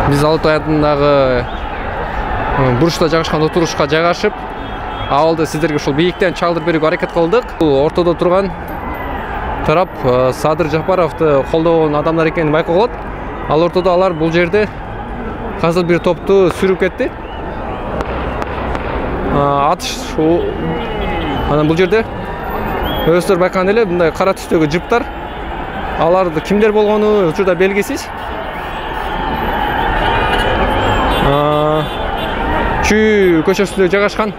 Биз Алатау аянтындагы бурчта жайгашкан отурушка жайгашып, абалды сиздерге ушул бийиктен чагылдырып берүүгө аракет кылдык. Ортодо турган тарап Садыр Жапаровду колдогон адамдар экенин байкоголот. Ал ортодо алар бул жерде казыл бир топту сүрүп кетти. Атыш анан бул жерде өздөрү байкаган эле мындай кара түстөгү жыптар. Аларды кимдер болгону учурда белгисиз. Чүй көчөсүндө жайгашкан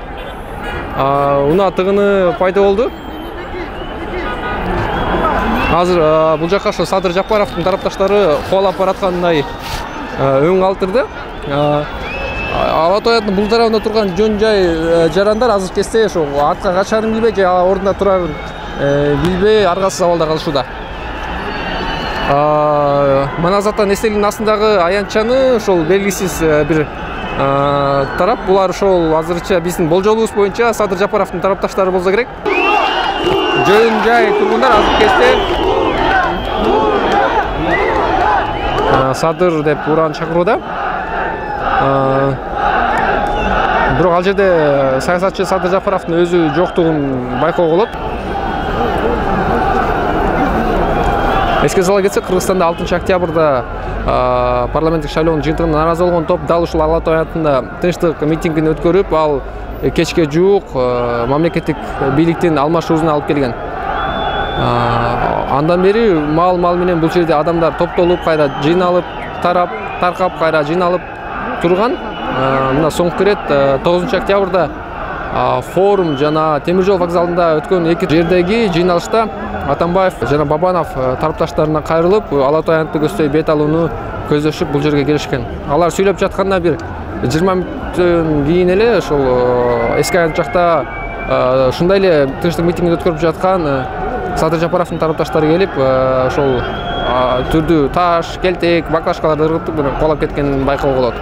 унаа тыгыны пайда болду. Азыр бул жакка ошо Садыр Жапаровдун тарапташтары кубалап бараткандай өң калтырды. Алатау аянтынын бул тарабында турган жөн жай жарандар азыр кезде ошо артка качарын билбей же ордунда турарын билбей аргасыз абалда калышууда. Маназаттан эстеликтин астындагы аянтчаны ошол белгисиз бир тарап, булар ошол азырча биздин болжолубуз боюнча Садыр Жапаровдун тарапташтары болсо керек. Жөн жай тургундар азыр кезде Садыр деп уран чакырууда. Бирок ал жерде саясатчы Садыр Жапаровдун өзү жоктугун байкоого болот. Эске сала кетсек, Кыргызстанда 6 октябрда парламенттик шайлоонун жыйынтыгына нааразы болгон топ дал ушул Алатау аянтында тынчтык митингин өткөрүп, ал кечке жуук мамлекеттик бийликтин алмашуусуна алып келген. Андан бери мал менен бул жерде адамдар топтолуп, кайра жыйналып, таркап, кайра жыйналып турган. Мына соңку рет 9 октябрда форум жана темир жол вокзалында өткөн эки жердеги жыйналышта Атамбаев жана Бабанов тарапташтарына кайрылып, Алатау аянтты көздөй бет алууну көздөшүп бул жерге келишкен. Алар сүйлөп жатканда бир 20 мүнөттөн кийин эле ошол эски аянт жакта ушундай эле тынчтык митингди өткөрүп жаткан Садыр Жапаровдун тарапташтары келип, ошол түрдүү таш, келтек, баклажкаларды ыргытып кубалап кеткенин байкоого болот.